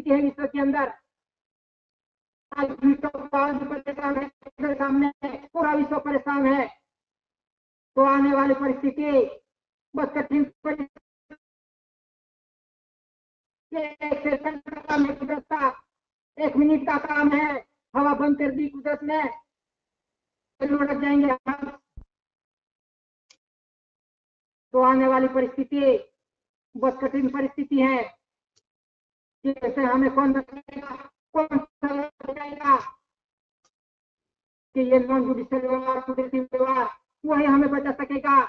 परिस्थिति है विश्व के अंदर। आज विश्व परेशान है, सामने पूरा विश्व परेशान है। तो आने वाली परिस्थिति बहुत कठिन परिस्थिति, एक सेकंड का काम है कुदरत का, 1 मिनट का काम है। हवा बंद कर दी कुदरत ने, लुढ़क जाएंगे हम। तो आने वाली परिस्थिति बहुत कठिन परिस्थिति है। जैसे हमें कौन बचाएगा, कौन बचाएगा कि ये नॉन जुडिशियल व्यवहार, कुदरती व्यवहार वही हमें बचा सकेगा।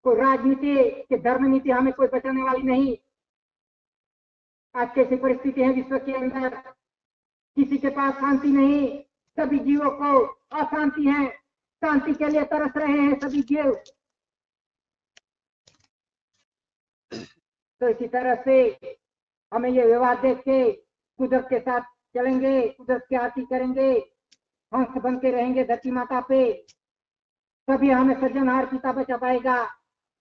कोई राजनीति कि धर्म नीति हमें कोई बचाने वाली नहीं। आज कैसी परिस्थिति है विश्व के अंदर, किसी के पास शांति नहीं, सभी जीवों को अशांति है, शांति के लिए तरस रहे हैं सभी जीव। तो इसी तरह से हमें ये व्यवहार देख के कुदरत के साथ चलेंगे, कुदरत की आरती करेंगे, हंस बन के रहेंगे धरती माता पे, तभी हमें सृजनहार पिता बचा पाएगा,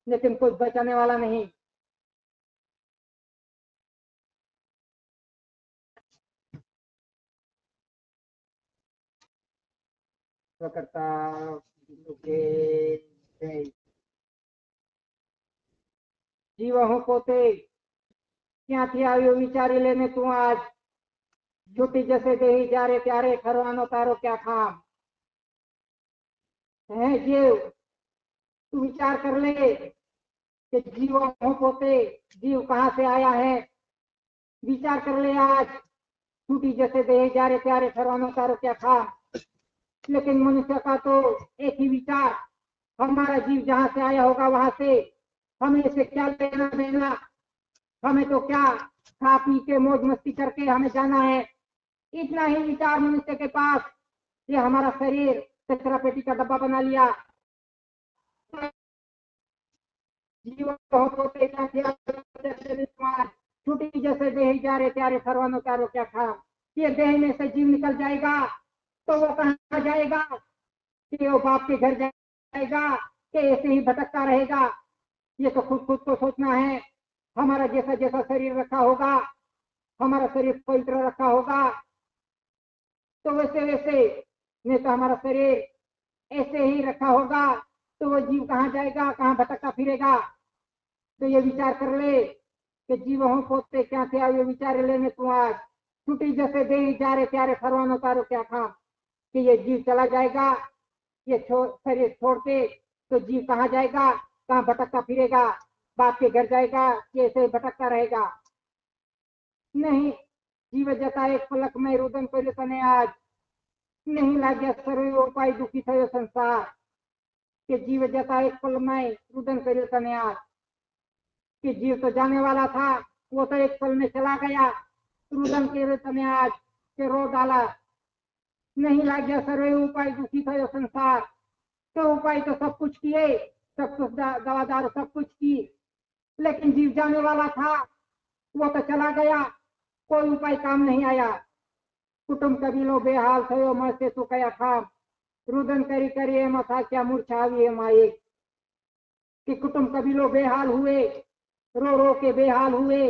लेकिन कोई बचाने वाला नहीं। जीव हूँ पोते ક્યાંથી આવ્યો વિચારી લેને તું આજ, છૂટી જશે દેહી જ્યારે ત્યારે ખરવાનો તારો क्या काम है। जीव तू विचार कर ले कि जीव हूँ पोते, जीव कहाँ से आया है, विचार कर ले आज। छूटी जैसे देह जारे प्यारे खरवानो तारो क्या काम। लेकिन मनुष्य का तो एक ही विचार, हमारा जीव जहाँ से आया होगा वहां से हमें इसे क्या लेना देना, हमें तो क्या खा पी के मौज मस्ती करके हमें जाना है, इतना ही विचार मनुष्य के पास। ये हमारा शरीर कचरा पेटी का डब्बा बना लिया। छुट्टी जैसे देह जा रहे प्यारे सरवानो चारो क्या खा। ये देह में से जीव निकल जाएगा तो वो कहाँ जाएगा, कि वो बाप के घर जाएगा कि ऐसे ही भटकता रहेगा। ये तो खुद खुद को सोचना है। हमारा जैसा जैसा शरीर रखा होगा, हमारा शरीर पवित्र रखा होगा, तो वैसे वैसे, नहीं तो हमारा शरीर ऐसे ही रखा होगा तो वो जीव कहाँ जाएगा, कहाँ भटकता फिरेगा। तो ये विचार कर ले कि जीव हूँ पोते क्या थे ये विचार लेने तू आज। छुट्टी जैसे दे जा रहे प्यारे फरवानो तारो क्या था, कि ये जीव चला जाएगा, ये शरीर छोड़ के तो जीव कहाँ जाएगा, कहाँ भटकता फिरेगा, बाप के घर जाएगा कि ऐसे भटकता रहेगा। नहीं, जीव जता एक पलक में रुदन पहले तने आज नहीं लाग्या सर्व उपाय दुखी थयो संसार, कि जीव जता एक पल में रुदन करे तने आज। कि जीव तो जाने वाला था, वो तो एक पल में चला गया, रुदन के तने आज के रो डाला। नहीं लाग्या सर्व उपाय दुखी थयो संसार, तो उपाय तो सब कुछ किए, सब कुछ दवा दारू सब कुछ की, लेकिन जीव जाने वाला था, वो तो चला गया, कोई उपाय काम नहीं आया। कुटुंब कबीलो बेहाल थयो मस्ते तो कया खाम, रुदन करी करी एम था क्या मूर्छा आई है माए। कि कुटुंब कबीलो बेहाल हुए, रो रो के बेहाल हुए,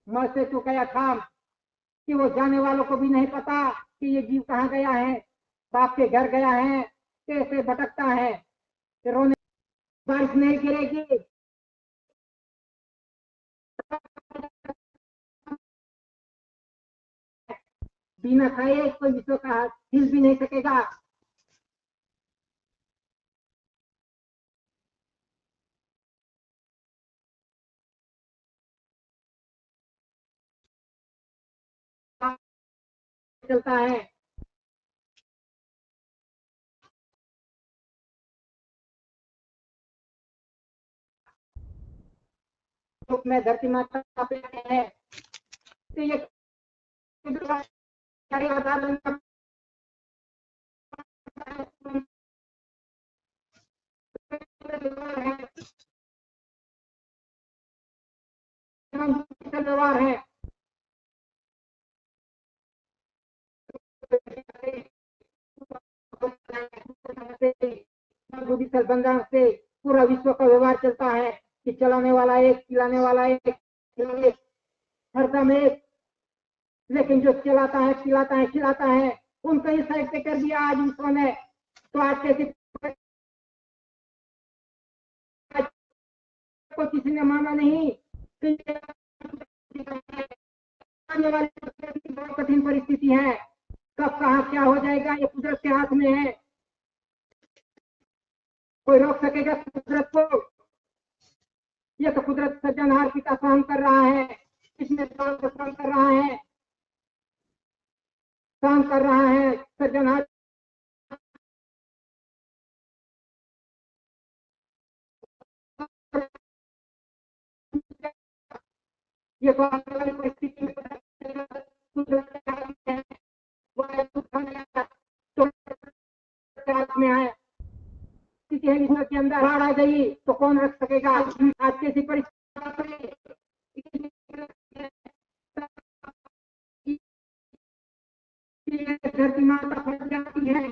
मस्ते तो कया खाम, कि वो जाने वालों को भी नहीं पता कि ये जीव कहाँ गया है, बाप के घर गया है, कैसे भटकता है। रोने बारिश नहीं गिरेगी, बिना खाए कोई विश्व का हिल भी नहीं सकेगा। चलता है में धरती माता पे है, तो ये व्यवहार है। जुडिशल बंगाल से पूरा विश्व का व्यवहार चलता है कि चलाने वाला एक, खिलाने वाला एक, एक, हरदम एक, लेकिन जो चलाता है खिलाता है खिलाता है उनको ही साइड पे कर दिया आज विश्व ने। तो आज कैसी को किसी ने माना नहीं। आने वाली बहुत कठिन परिस्थिति है, कब कहाँ क्या हो जाएगा ये कुदरत के हाथ में है। कोई रोक सकेगा कुदरत को? ये तो कुदरत सज्जनहार पिता सहन कर रहा है, इसमें सहन कर रहा है, सहन कर रहा है सज्जनहार। ये तो आने वाली परिस्थिति में में आए स्थिति है ईश्वर के अंदर बाढ़ आ गई तो कौन रख सकेगा? आज कैसी परिस्थिति धरती माता फट जाती है,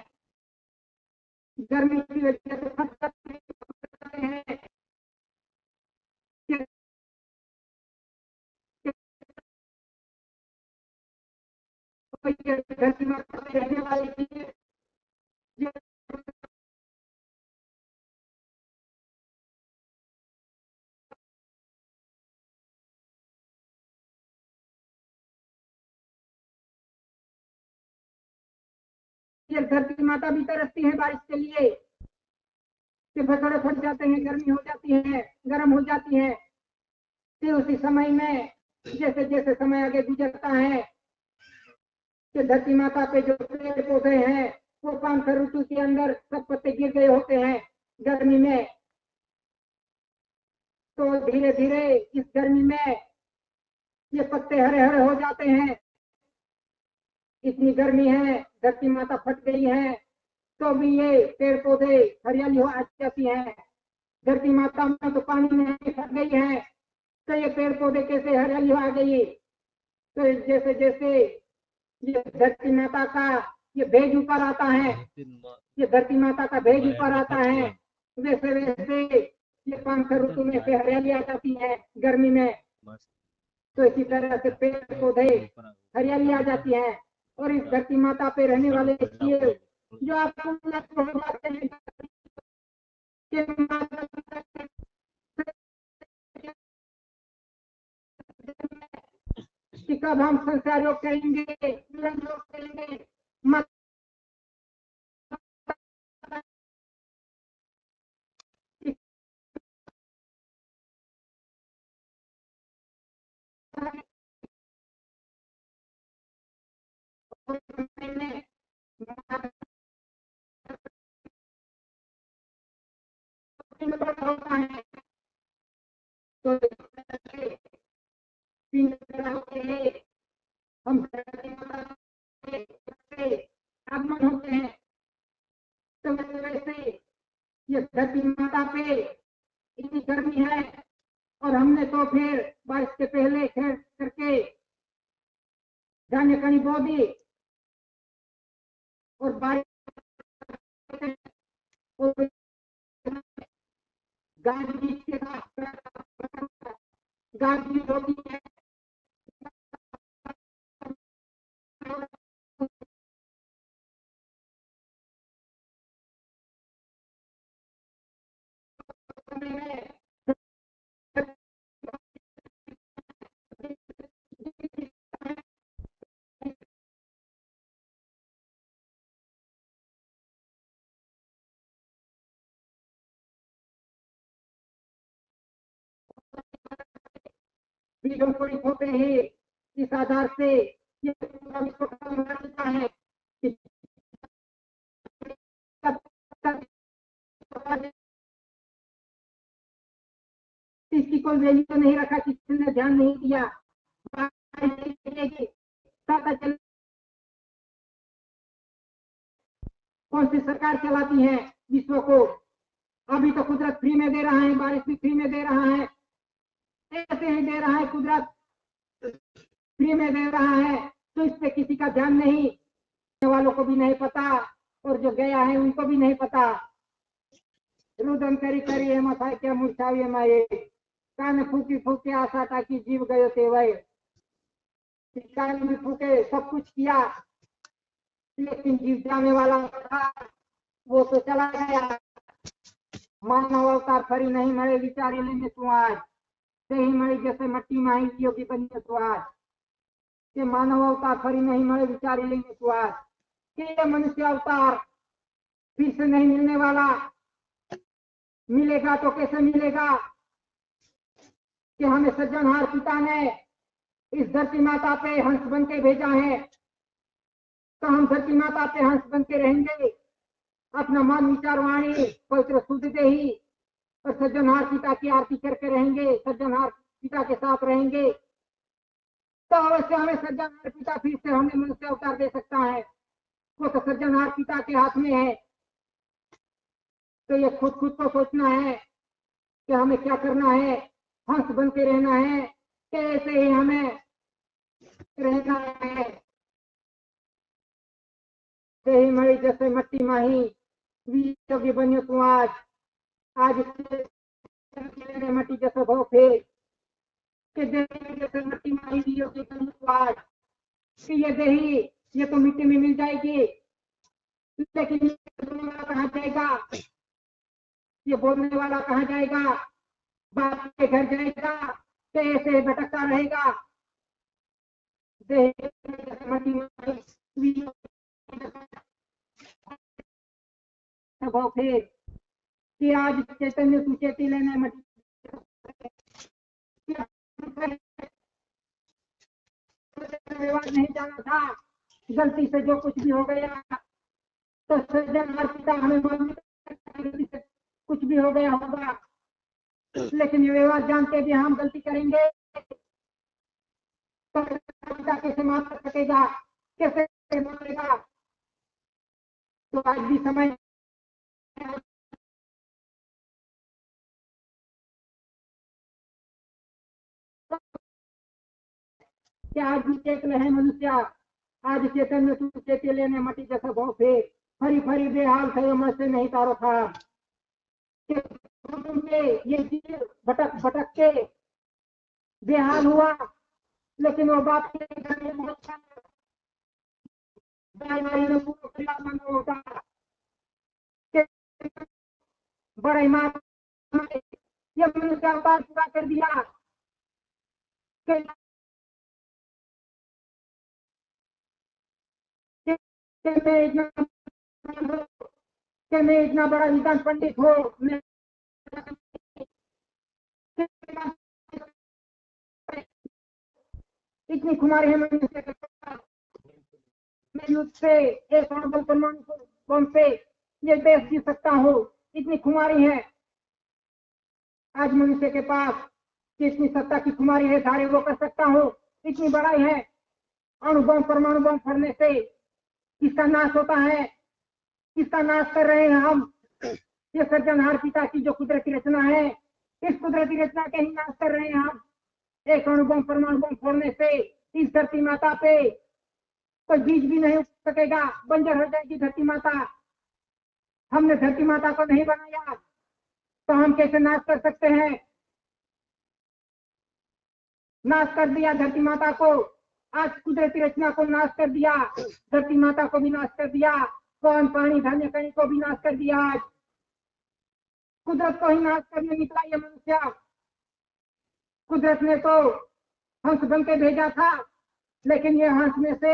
गर्मी की वजह से फट जाते हैं। धरती माता रहने वाली चीजें धरती माता भी तरसती है बारिश के लिए, कि भसड़े फट जाते हैं, गर्मी हो जाती है, गर्म हो जाती है। फिर उसी समय में जैसे जैसे समय आगे गुजरता है कि धरती माता पे जो पेड़ पौधे हैं वो 5 ऋतु के अंदर सब पत्ते गिर गए होते हैं गर्मी में। तो धीरे धीरे इस गर्मी में ये पत्ते हरे हरे हो जाते हैं। इतनी गर्मी है, धरती माता फट गई है तो भी ये पेड़ पौधे हरियाली हो जाती है। धरती माता में तो पानी नहीं फट गई है तो ये पेड़ पौधे कैसे हरियाली आ गई? तो जैसे जैसे ये धरती माता का ये भेज ऊपर आता है, ये धरती माता का भेज ऊपर आता है, वैसे वैसे ये 5 ऋतु में से हरियाली आ जाती है गर्मी में। तो इसी तरह से पेड़ पौधे हरियाली आ जाती है। और इस धरती माता पे रहने वाले जीव जो आपको हो जाते हैं कि कब हम संसार योग करेंगे, मिलन योग करेंगे, होता है। तो 3 तरह के हम आगमन होते हैं। तो वैसे ये धरती माता पे इतनी गर्मी है और हमने तो फिर बारिश के पहले खैर करके जाने कहीं बो दी और बारिश गाड़ी के गाड़ी होती है बीजों को होते हैं। इस आधार से ये मिलता है कि इसकी कोई वैल्यू नहीं रखा, किसी ने ध्यान नहीं दिया। पता चल कौन सी सरकार चलाती है विश्व को? अभी तो कुदरत फ्री में दे रहा है, बारिश भी फ्री में दे रहा है, ऐसे ही दे रहा है, कुदरत फ्री में दे रहा है। तो इस पे किसी का ध्यान नहीं, वालों को भी नहीं पता और जो गया है उनको भी नहीं पता। रुदन करी करी है मथा क्या मुरछावी माए कान फूकी फूके आशा ताकि जीव गयो ते वह, कान भी फूके, सब कुछ किया, लेकिन जीव जाने वाला था वो तो चला गया। मानव अवतार फरी नहीं मरे विचारी लेने तू आज, सही मरी जैसे मट्टी माही योगी बनिए तू आज, कि मानव अवतार फरी नहीं मरे विचारी लेंगे तू आज, कि ये मनुष्य अवतार फिर से नहीं मिलने वाला, मिलेगा तो कैसे मिलेगा, कि हमें सज्जनहार पिता ने इस धरती माता पे हंस बन के भेजा है, तो हम धरती माता पे हंस बन के रहेंगे, अपना मन विचार वाणी पवित्र शुद्ध दे ही और सज्जनहार पिता की आरती करके रहेंगे, सज्जनहार पिता के साथ रहेंगे, तो अवश्य हमें सज्जनहार पिता फिर से हमें मनुष्य अवतार दे सकता है। वो तो सज्जनहार पिता के हाथ में है। तो ये खुद को सोचना है कि हमें क्या करना है, हंस बन के रहना है, कैसे ही हमें रहना है। सही मरी जैसे मट्टी माही वी बनियो तू आज, आज मट्टी जैसे भाव फेर के जैसे मट्टी माही वी योगी बनियो तू आज, कि ये देही ये तो मिट्टी में मिल जाएगी, लेकिन ये बोलने वाला कहाँ जाएगा, ये बोलने वाला कहाँ जाएगा, बाप के घर जाएगा, कैसे भटकता रहेगा। मट्टी में भाव फेर कि आज चैतन्य तू चेती लेने मट्टी नहीं जाना था, गलती से जो कुछ भी हो गया तो सज्जन पिता हमें गलती से कुछ भी हो गया होगा, लेकिन ये व्यवहार जानते भी हम गलती करेंगे तो पिता कैसे माफ कर सकेगा, कैसे मारेगा। तो आज भी समय क्या आज भी चेत है मनुष्य, आज चेतन में तू चेते लेने मटी जैसा भाव फेर फरी फरी बेहाल थे मन से नहीं तारो था, ये जीव भटक भटक के बेहाल हुआ, लेकिन वो बाप के घर में बहुत होता बड़े मां ये मनुष्य अवतार पूरा कर दिया, मैं इतना बड़ा विद्वान पंडित हो, इतनी खुमारी है मनुष्य के पास, मैं युद्ध से एक अणु परमाणु बम से ये देश जीत सकता हूँ, इतनी खुमारी है आज मनुष्य के पास, इतनी सत्ता की खुमारी है, सारे वो कर सकता हूँ, इतनी बड़ाई है। अणु बम परमाणु बम फटने से किसका नाश होता है, किसका नाश कर रहे हैं हम, ये सज्जनहार पिता की जो कुदरती रचना है, इस कुदरती रचना के ही नाश कर रहे हैं हम। एक अणु बम परमाणु बम फोड़ने से इस धरती माता पे कोई बीज भी नहीं उग सकेगा, बंजर हो जाएगी धरती माता। हमने धरती माता को नहीं बनाया तो हम कैसे नाश कर सकते हैं, नाश कर दिया धरती माता को, आज कुदरती रचना को नाश कर दिया, धरती माता को भी नाश कर दिया, कौन पानी धान्य कहीं को भी नाश कर दिया, आज कुदरत को ही नाश करने निकला ये मनुष्य। कुदरत ने तो हंस बन के भेजा था, लेकिन ये हंस में से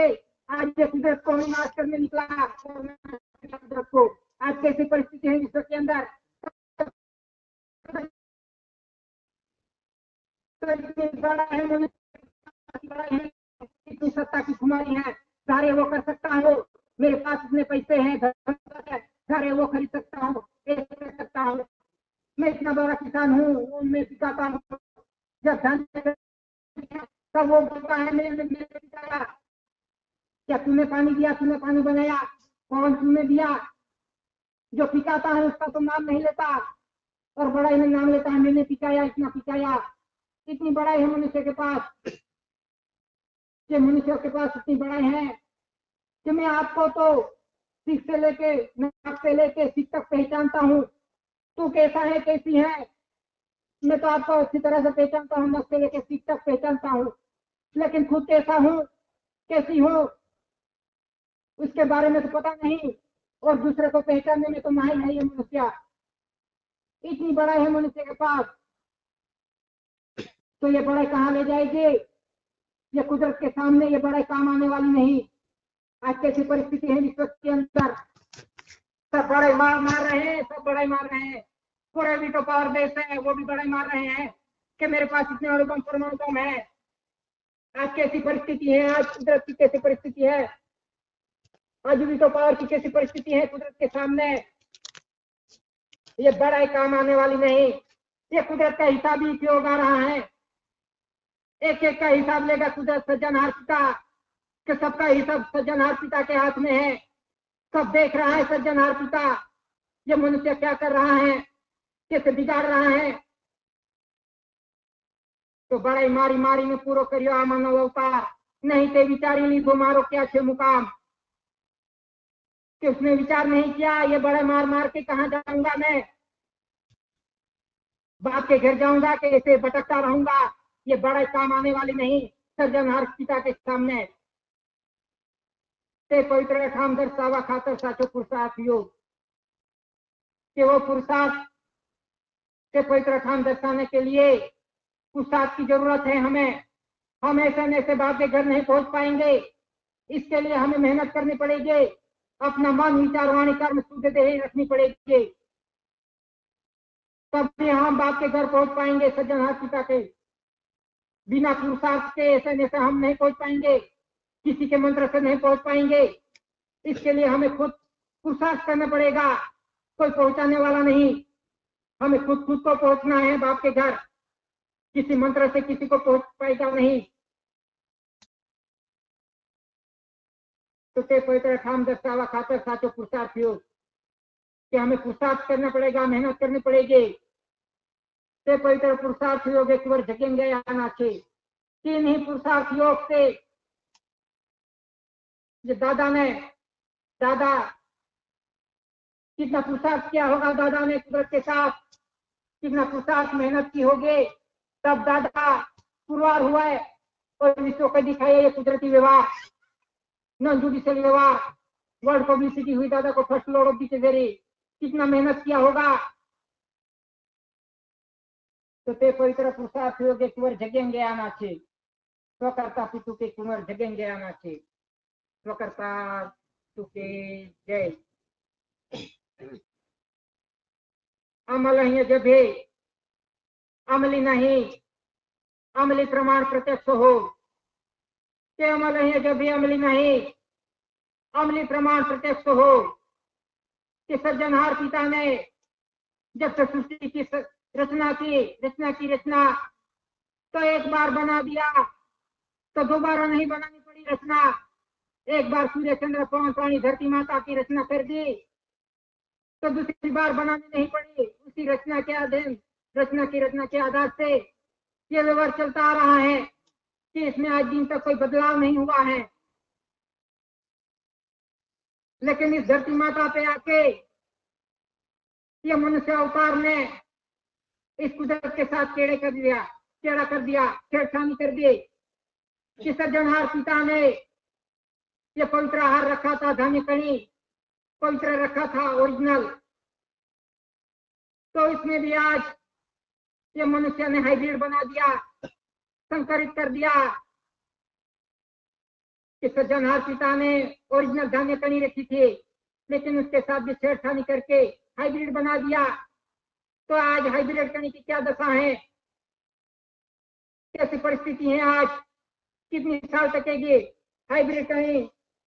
आज ये कुदरत को ही नाश करने निकला। कुदरत को आज कैसी परिस्थिति है विश्व के अंदर, तो इतनी बड़ा है मनुष्य, इतनी सत्ता की खुमारी है, सारे वो कर सकता हूँ, मेरे पास इतने पैसे हैं, सारे वो खरीद सकता हूँ, कर सकता हूँ, मैं इतना बड़ा किसान हूँ, मैं सिखाता हूँ, जब धन तब वो बोलता है मेरे पिताया, क्या तूने पानी दिया, तूने पानी बनाया, कौन तूने दिया, जो पिकाता है उसका तो नाम नहीं लेता और बड़ाई में नाम लेता है, मैंने पिकाया, इतना पिकाया, इतनी बड़ाई है मनुष्य के पास, कि मनुष्य के पास इतनी बड़ाई है कि मैं आपको तो सिख से लेके नाक से लेके सिख तक पहचानता हूँ, तू कैसा है कैसी है, मैं तो आपको अच्छी तरह से पहचानता हूँ, नक्शे लेके सीख तक पहचानता हूँ, लेकिन खुद कैसा हूँ, कैसी हूँ, उसके बारे में तो पता नहीं। और दूसरे को पहचानने में तो माहिर है ये मनुष्य, इतनी बड़ा है मनुष्य के पास, तो ये बड़ाई कहाँ ले जाएगी? ये कुदरत के सामने ये बड़ाई काम आने वाली नहीं। आज कैसी परिस्थिति है विश्व के अंदर, सब बड़ाई मार रहे हैं, सब बड़ाई मार रहे हैं। पूरे भी तो पावर देश है, वो भी बड़ाई मार रहे हैं कि मेरे पास इतने अणु बम परमाणु बम है। आज कैसी परिस्थिति है, आज कुदरत की कैसी परिस्थिति है, आज भी तो पावर की कैसी परिस्थिति है कुदरत के सामने। ये बड़ाई काम आने वाली नहीं। ये कुदरत का हिसाब ही उपयोग आ रहा है। एक एक का हिसाब लेगा कुदरत, सज्जनहार पिता कि सबका हिसाब सज्जनहार पिता के हाथ में है। सब देख रहा है सज्जनहार पिता, ये मनुष्य क्या कर रहा है, कैसे बिगाड़ रहा है। तो बड़ाई मारी मारी में पूरो करियो आ मानव अवतार, नहीं ते विचारी ली दो मारो क्या छे मुकाम। कि उसने विचार नहीं किया ये बड़े मार मार के कहाँ जाऊंगा मैं, बाप के घर जाऊंगा कि ऐसे भटकता रहूंगा। ये बड़ा काम आने वाली नहीं सृजनहार पिता के सामने। ते पवित्र ठाम दर्शावा खातर साचो पुरुषार्थ योग, कि वो पुरुषार्थ के पवित्र ठाम दर्शाने के लिए पुरुषार्थ की जरूरत है हमें। हम ऐसे न ऐसे बाप के घर नहीं पहुंच पाएंगे, इसके लिए हमें मेहनत करनी पड़ेगी, अपना मन विचार वाणी कर्म शुद्ध देह रखनी पड़ेगी, तभी हम बाप के घर पहुंच पाएंगे। सज्जनहार पिता के बिना पुरुषार्थ के ऐसे जैसे हम नहीं पहुंच पाएंगे, किसी के मंत्र से नहीं पहुंच पाएंगे। इसके लिए हमें खुद पुरुषार्थ करना पड़ेगा, कोई पहुंचाने वाला नहीं। हमें खुद खुद को पहुंचना है बाप के घर, किसी मंत्र से किसी को पहुंच पाएगा नहीं। तो ते पवित्र ठाम दस्तावा खातर साचो पुरुषार्थ योग, कि हमें पुरुषार्थ करना पड़ेगा, मेहनत करनी पड़ेगी। ते पवित्र पुरुषार्थ योग एक बार जगेंगे आना चाहिए। तीन ही पुरुषार्थ योग से जो दादा कितना पुरुषार्थ किया होगा, दादा ने कुदरत के साथ कितना पुरुषार्थ मेहनत की होगी, तब दादा पुरवार हुआ है और विश्व को दिखाया ये कुदरती व्यवहार, नॉन जुडिशियल व्यवहार। वर्ल्ड पब्लिसिटी हुई दादा को फर्स्ट लॉर्ड ऑफ द जरिए, कितना मेहनत किया होगा। तो ते पवित्र पुरुषार्थ योग कुंवर जगेंगे आना चाहिए, स्वकर्ता पितु के कुंवर जगेंगे आना चाहिए। स्वकर्ता तुके जय। अमल है जब अमली नहीं, अमली प्रमाण प्रत्यक्ष हो, के अमल है जब भी अमली नहीं, अमली प्रमाण प्रत्यक्ष हो। कि सज्जनहार पिता ने जब से सृष्टि की रचना तो एक बार बना दिया तो दोबारा नहीं बनानी पड़ी रचना। एक बार सूर्य चंद्र पवन प्राणी धरती माता की रचना कर दी तो दूसरी बार बनानी नहीं पड़ी। उसी रचना के आधार से ये व्यवहार चलता आ रहा है कि इसमें आज दिन तक कोई बदलाव नहीं हुआ है। लेकिन इस धरती माता पे आके ये मनुष्य अवतार ने इस कुदरत के साथ टेढ़ा कर दिया, छेड़छानी कर दी। कि सज्जनहार पिता ने ये पवित्र आहार रखा था, धान्य कणी पवित्र रखा था ओरिजिनल, तो इसमें भी आज ये मनुष्य ने हाइब्रिड बना दिया, संकरित कर दिया। कि सज्जनहार पिता ने ओरिजिनल धान्य कणी रखी थी, लेकिन उसके साथ भी छेड़छानी करके हाइब्रिड बना दिया। तो आज हाइब्रिड कणी की क्या दशा है, कैसी परिस्थिति है आज, कितनी साल तकेगी हाइब्रिड कणी?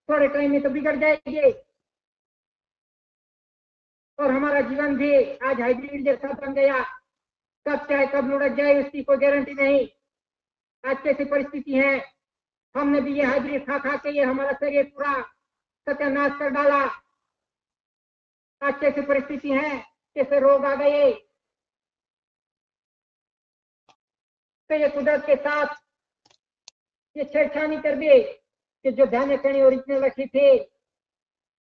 थोड़े टाइम में तो बिगड़ जाएगी और हमारा जीवन भी आज हाइब्रिड जैसा बन गया। कब चाहे कब लुढ़क जाए उसकी कोई गारंटी नहीं। आज कैसी परिस्थिति है, हमने भी ये हाइब्रिड खा के ये हमारा शरीर पूरा सत्यानाश कर डाला। आज कैसी परिस्थिति है, कैसे रोग आ गए। तो ये कुदरत के साथ ये छेड़छानी कर दी कि जो धान्य कणी ओरिजिनल रखी थी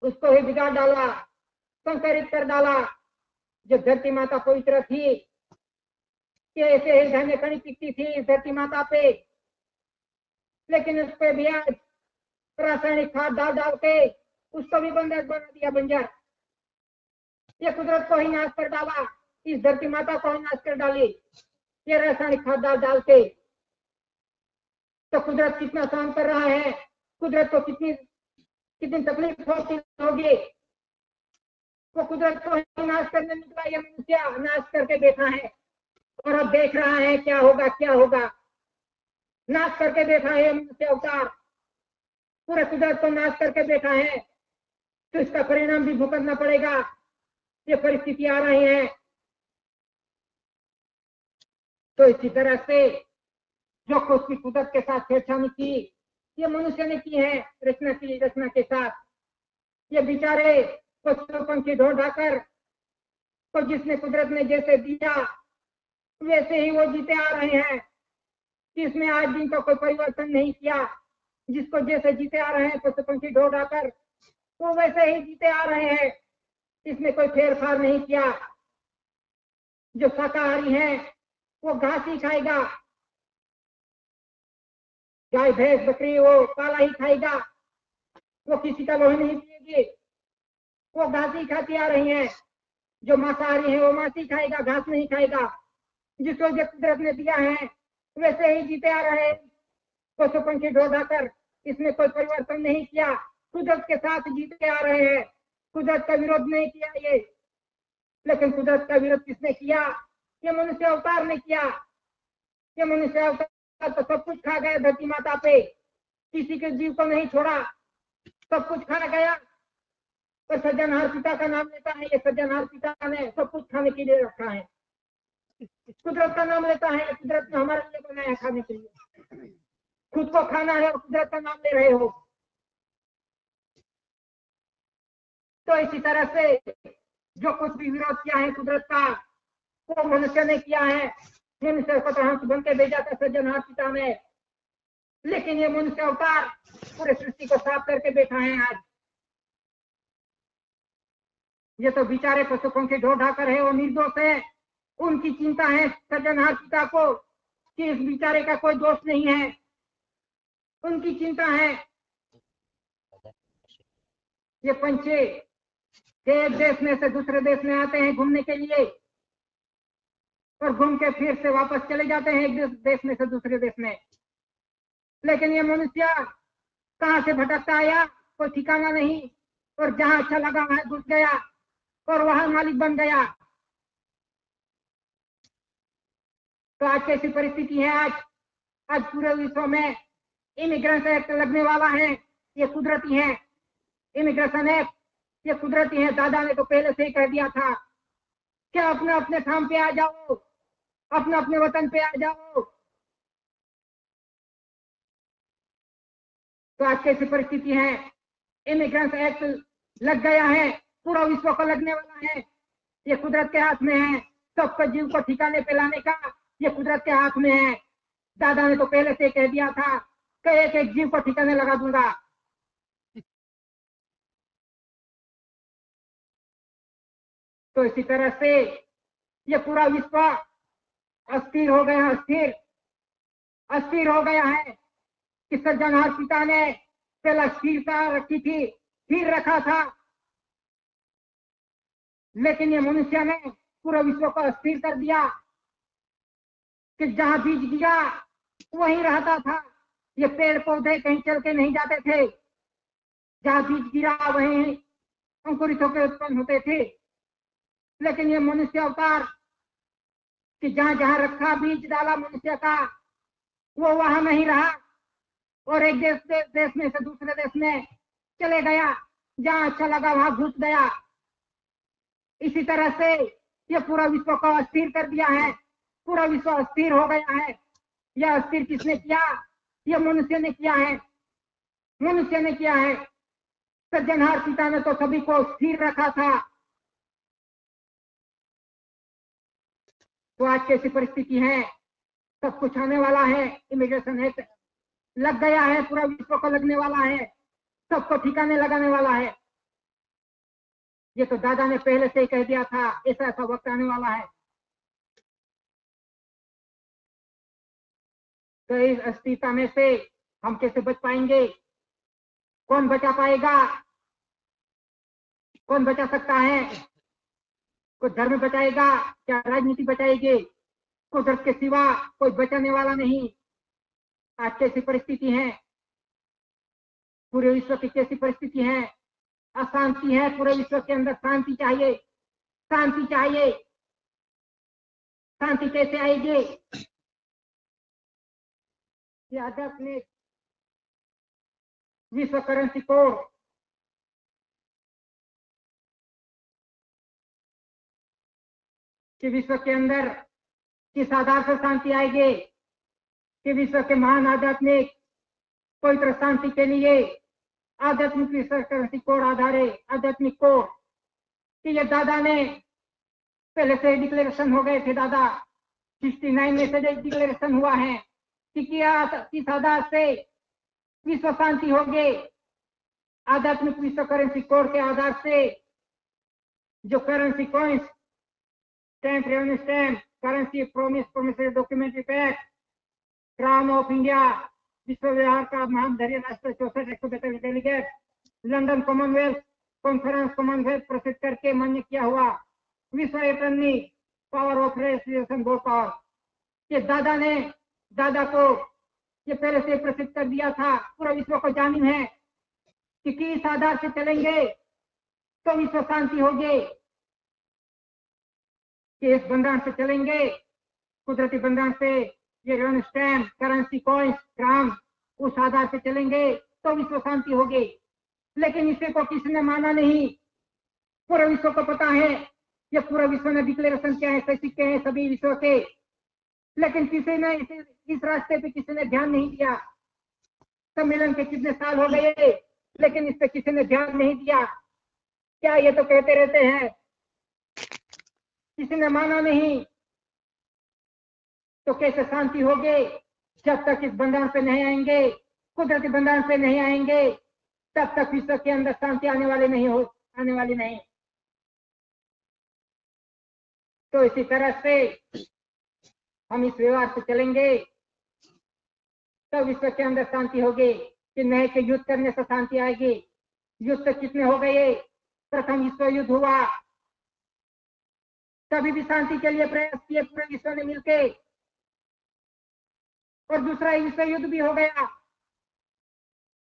उसको ही बिगाड़ डाला, संकरित कर डाला। जो धरती माता पवित्र थी कि ऐसे ही धान्य कणी टिकती थी इस धरती माता पे, लेकिन उस पे भी आज रासायनिक खाद डाल डाल के उसको भी बंजर बना दिया, बंजर। ये कुदरत को ही नाश कर डाला, इस धरती माता को ही नाश कर डाली ये रासायनिक खाद डाल डाल के। तो कुदरत कितना सहन कर रहा है, कुदरत को कितनी कितनी तकलीफ होगी। वो कुदरत को ही नाश करने निकला, ये मनुष्य नाश करके बैठा है और अब देख रहा है क्या होगा क्या होगा। नाश करके बैठा है मनुष्य अवतार, पूरे कुदरत को नाश करके बैठा है, तो इसका परिणाम भी भुगतना पड़ेगा। ये परिस्थिति आ रही है। तो इसी तरह से जो कुछ भी कुदरत के साथ छेड़छाड़ी की ये मनुष्य ने की है, रचना की रचना के साथ। ये बेचारे पशु पंखी ढो ढाकर, तो जिसने कुदरत ने जैसे दिया वैसे ही वो जीते आ रहे हैं, इसमें आज दिन का कोई परिवर्तन नहीं किया। जिसको जैसे जीते आ रहे हैं पशु पंखी ढो ढाकर, वो वैसे ही जीते आ रहे हैं, इसमें कोई फेरफार नहीं किया। जो शाकाहारी है वो घास ही खाएगा, गाय भैंस बकरी वो काला ही खाएगा, वो किसी का लोही नहीं पिएगी, वो घास ही खाती आ रही है। जो मांसाहारी है वो मांस ही खाएगा, घास नहीं खाएगा। जिसको जो कुदरत ने दिया है वैसे ही जीते आ रहे पशु पंखी ढो ढाकर, इसमें कोई परिवर्तन नहीं किया, कुदरत के साथ जीते आ रहे हैं। कुदरत का विरोध नहीं किया ये, लेकिन कुदरत का विरोध किसने किया? ये मनुष्य अवतार ने किया। ये मनुष्य अवतार तो सब कुछ खा गया धरती माता पे, किसी के जीव को नहीं छोड़ा, सब कुछ खा गया। और सज्जनहार पिता का नाम लेता है, ये सज्जनहार पिता ने सब कुछ खाने के लिए रखा है। कुदरत का नाम लेता है, कुदरत ने हमारे लिए बनाया खाने के लिए। खुद को खाना है और कुदरत का नाम ले रहे हो। तो इसी तरह से जो कुछ भी विरोध किया है कुदरत का, वो मनुष्य ने किया है। मनुष्य को तो हंस बन के भेजा था सज्जनहार पिता ने, लेकिन ये मनुष्य अवतार पूरे सृष्टि को साफ करके बैठा है आज। ये तो बेचारे पशु पंखी ढो ढाकर है, वो निर्दोष है। उनकी चिंता है सज्जनहार पिता को कि इस बेचारे का कोई दोष नहीं है, उनकी चिंता है। ये पंछी एक देश में से दूसरे देश में आते हैं घूमने के लिए, और घूम के फिर से वापस चले जाते हैं एक देश में से दूसरे देश में। लेकिन ये मनुष्य कहां से भटकता आया कोई ठिकाना नहीं, और जहां अच्छा लगा वहां घुस गया और वहां मालिक बन गया। तो आज कैसी परिस्थिति है? आज पूरे विश्व में इमिग्रेशन एक्ट लगने वाला है, ये कुदरती है। इमिग्रेशन एक्ट ये कुदरती है। दादा ने तो पहले से ही कह दिया था कि अपने अपने ठाम पे आ जाओ, अपने अपने वतन पे आ जाओ। तो आज कैसी परिस्थिति है? इमिग्रेशन एक्ट लग गया है, पूरा विश्व को लगने वाला है। ये कुदरत के हाथ में है, सबको जीव को ठिकाने पे लाने का ये कुदरत के हाथ में है। दादा ने तो पहले से कह दिया था कि एक एक जीव को ठिकाने लगा दूंगा। तो इसी तरह से ये पूरा विश्व अस्थिर हो गया, अस्थिर हो गया है कि सज्जनहार पिता ने पहला स्थिरता रखी थी, स्थिर रखा था, लेकिन ये मनुष्य ने पूरा विश्व को अस्थिर कर दिया कि जहां बीज गिरा वहीं रहता था। ये पेड़ पौधे कहीं चल के नहीं जाते थे, जहां बीज गिरा वहीं अंकुरित होकर उत्पन्न होते थे। लेकिन ये मनुष्य अवतार कि जहां जहां रखा बीज डाला मनुष्य का, वो वहां नहीं रहा और एक देश में से दूसरे देश में चले गया, जहां अच्छा लगा वहां घुस गया। इसी तरह से ये पूरा विश्व को अस्थिर कर दिया है, पूरा विश्व अस्थिर हो गया है। यह अस्थिर किसने किया? यह मनुष्य ने किया है, मनुष्य ने किया है। सज्जनहार पिता ने तो सभी को स्थिर रखा था। तो आज कैसी परिस्थिति है? सब कुछ आने वाला है, इमिग्रेशन एक्ट लग गया है, पूरा विश्व को लगने वाला है, सबको ठिकाने लगाने वाला है। ये तो दादा ने पहले से ही कह दिया था, ऐसा ऐसा वक्त आने वाला है। तो इस अस्थिरता में से हम कैसे बच पाएंगे? कौन बचा पाएगा? कौन बचा सकता है? कोई धर्म बचाएगा? क्या राजनीति बचाएगी? कुदरत के सिवा कोई बचाने वाला नहीं। आज कैसी परिस्थिति है? पूरे विश्व की कैसी परिस्थिति है? अशांति है पूरे विश्व के अंदर। शांति चाहिए, शांति चाहिए। शांति कैसे आएगी? ये आध्यात्मिक विश्व करेंसी कोड कि विश्व के अंदर किस आधार से शांति आएगी? कि विश्व के महान आध्यात्मिक पवित्र शांति के लिए आध्यात्मिक विश्व करेंसी कोड आधार है। आध्यात्मिक कोड कि ये दादा ने पहले से डिक्लेरेशन हो गए थे। दादा 69 में से डिक्लेरेशन हुआ है कि किस आधार से विश्व शांति होगी? आध्यात्मिक विश्व करेंसी कोड के आधार से जो currency coins, stamp, revenue stamp, currency, promissory documentary pact, crown of India, विश्व व्यवहार का महान धैर्य राष्ट्र 64 delegate, London Commonwealth conference Commonwealth प्रसिद्ध करके मान्य किया हुआ विश्व attorney power of registration board power. ये दादा को ये पहले से प्रसिद्ध कर दिया था। पूरा विश्व को जानिम है कि किस आधार से चलेंगे तो विश्व शांति होगी। कि इस बंधन से चलेंगे, कुदरती बंधन से, ये रेवेन्यू स्टैम्प, करेंसी, कॉइन्स, ग्राम, उस आधार से चलेंगे तो विश्व शांति होगी। लेकिन इसे को किसी ने माना नहीं। पूरे विश्व को पता है, ये पूरे विश्व ने डिक्लेरेशन किया है, सिक्के हैं सभी विश्व के। लेकिन किसी ने इस रास्ते पे किसी ने ध्यान नहीं दिया। सम्मेलन के कितने साल हो गए, लेकिन इस पे किसी ने ध्यान नहीं दिया। क्या ये तो कहते रहते हैं, किसी ने माना नहीं। तो कैसे शांति होगी? जब तक इस बंधन पे नहीं आएंगे, कुदरती बंधन पे नहीं आएंगे, तब तक विश्व के अंदर शांति आने वाली नहीं। तो इसी तरह से हम इस व्यवहार से चलेंगे तो विश्व के अंदर शांति होगी। कि नहीं कि युद्ध करने से शांति आएगी। युद्ध कितने हो गए? प्रथम विश्व युद्ध हुआ, तभी भी शांति के लिए प्रयास किए पूरे विश्व ने मिलकर, और दूसरा विश्व युद्ध भी हो गया,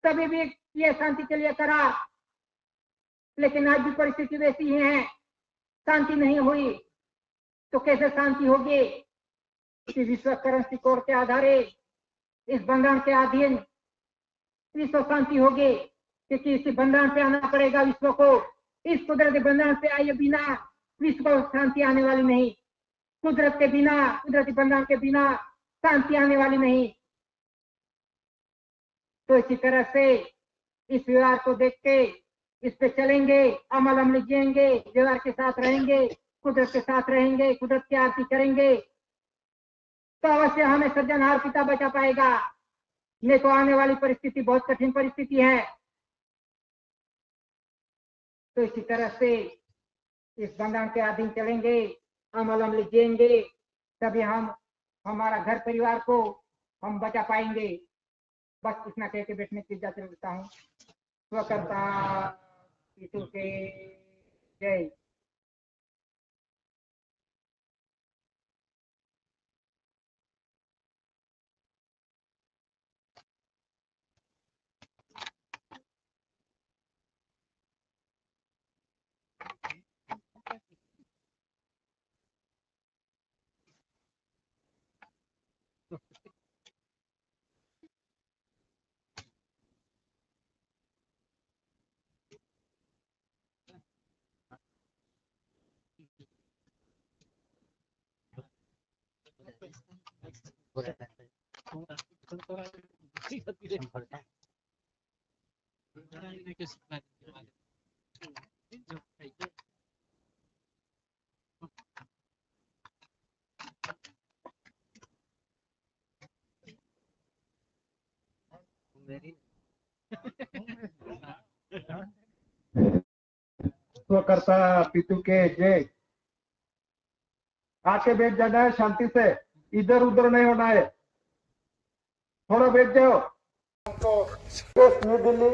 तभी भी ये शांति के लिए करा। लेकिन आज भी परिस्थिति वैसी ही है, शांति नहीं हुई। तो कैसे शांति होगी? कि विश्व करेंसी कोड के आधारे, इस बंधन के अधीन विश्व शांति होगी। क्योंकि इसी बंधन पे आना पड़ेगा विश्व को। इस कुदरती बंधन पे आए बिना विश्व को शांति आने वाली नहीं। कुदरत के बिना, कुदरती बंधन के बिना शांति आने वाली नहीं। तो इसी तरह से इस व्यवहार को देख के इस पे चलेंगे, अमल लीजिएंगे, व्यवहार के साथ रहेंगे, कुदरत के साथ रहेंगे, कुदरत की आरती करेंगे, तो अवश्य हमें सृजनहार पिता बचा पाएगा। नहीं तो आने वाली परिस्थिति बहुत कठिन परिस्थिति है। तो इसी तरह से इस बंधन के अधीन चलेंगे, अमल लीजिएंगे, तभी हम हमारा घर परिवार को हम बचा पाएंगे। बस इतना कह के बैठने की इजाजत देता हूँ। स्वकर्ता यीशु के जय। स्वकर्ता पितु के जय। आके बैठ जाना है शांति से, इधर उधर नहीं होना है। थोड़ा बैठ जाओ। न्यू दिल्ली